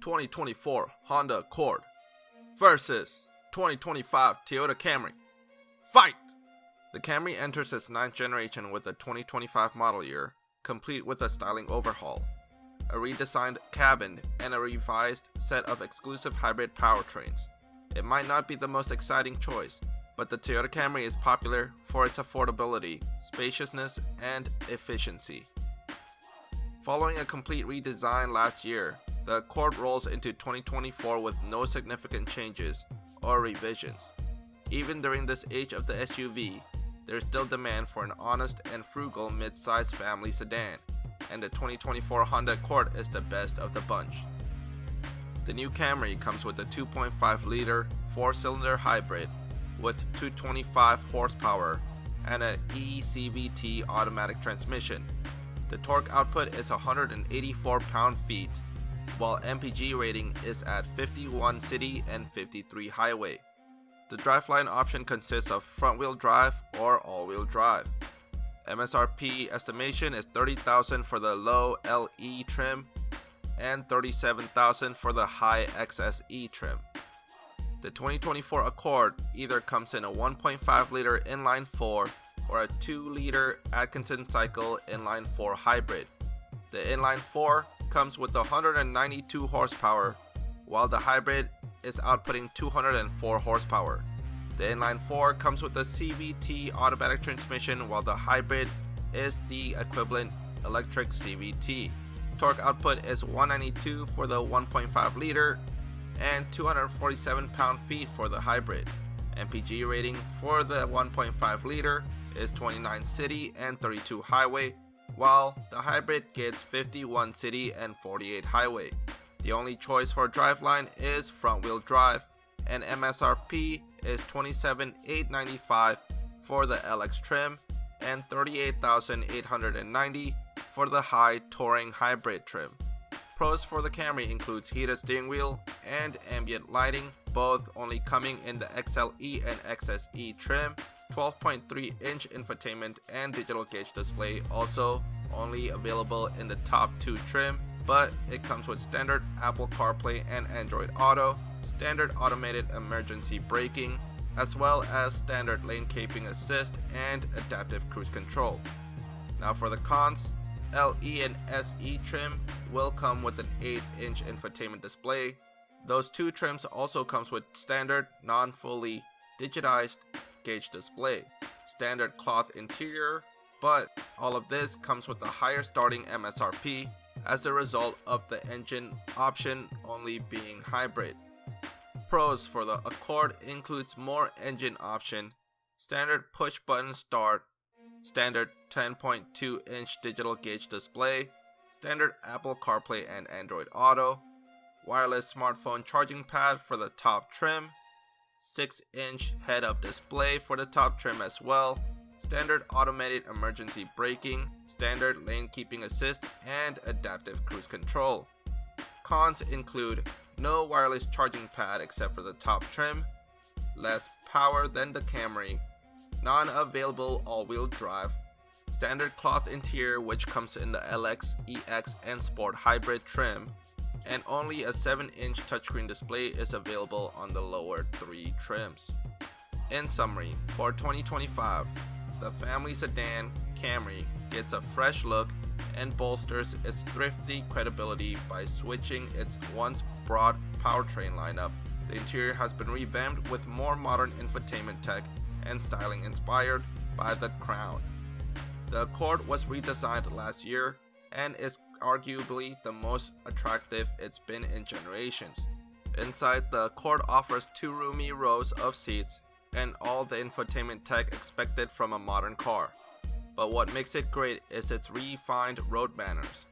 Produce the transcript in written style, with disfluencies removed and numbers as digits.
2024 Honda Accord versus 2025 Toyota Camry. Fight! The Camry enters its 9th generation with a 2025 model year, complete with a styling overhaul, a redesigned cabin, and a revised set of exclusive hybrid powertrains. It might not be the most exciting choice, but the Toyota Camry is popular for its affordability, spaciousness, and efficiency. Following a complete redesign last year, the Accord rolls into 2024 with no significant changes or revisions. Even during this age of the SUV, there's still demand for an honest and frugal mid-size family sedan, and the 2024 Honda Accord is the best of the bunch. The new Camry comes with a 2.5-liter 4-cylinder hybrid with 225 horsepower and an eCVT automatic transmission. The torque output is 184 pound-feet, while MPG rating is at 51 city and 53 highway. The driveline option consists of front-wheel drive or all-wheel drive. MSRP estimation is $30,000 for the low LE trim and $37,000 for the high XSE trim. The 2024 Accord either comes in a 1.5-liter inline-4 or a 2-liter Atkinson cycle inline-4 hybrid. The inline-4 comes with 192 horsepower, while the hybrid is outputting 204 horsepower. The inline-4 comes with a CVT automatic transmission, while the hybrid is the equivalent electric CVT. Torque output is 192 for the 1.5-liter and 247 pound-feet for the hybrid. MPG rating for the 1.5-liter is 29 city and 32 highway, while the hybrid gets 51 city and 48 highway. The only choice for driveline is front-wheel drive, and MSRP is $27,895 for the LX trim and $38,890 for the high touring hybrid trim. Pros for the Camry includes heated steering wheel and ambient lighting, both only coming in the XLE and XSE trim. 12.3-inch infotainment and digital gauge display also only available in the top 2 trim, but it comes with standard Apple CarPlay and Android Auto, standard automated emergency braking, as well as standard lane keeping assist and adaptive cruise control. Now for the cons, LE and SE trim will come with an 8-inch infotainment display. Those 2 trims also comes with standard non-fully digitized gauge display, standard cloth interior, but all of this comes with a higher starting MSRP as a result of the engine option only being hybrid. Pros for the Accord includes more engine option, standard push button start, standard 10.2-inch digital gauge display, standard Apple CarPlay and Android Auto, wireless smartphone charging pad for the top trim, 6-inch head-up display for the top trim as well, standard automated emergency braking, standard lane keeping assist, and adaptive cruise control. Cons include no wireless charging pad except for the top trim, less power than the Camry, non-available all-wheel drive, standard cloth interior which comes in the LX, EX, and Sport hybrid trim, and only a 7-inch touchscreen display is available on the lower 3 trims. In summary, for 2025, the family sedan Camry gets a fresh look and bolsters its thrifty credibility by switching its once broad powertrain lineup. The interior has been revamped with more modern infotainment tech and styling inspired by the Crown. The Accord was redesigned last year and is arguably the most attractive it's been in generations. Inside, the Accord offers 2 roomy rows of seats and all the infotainment tech expected from a modern car. But what makes it great is its refined road manners.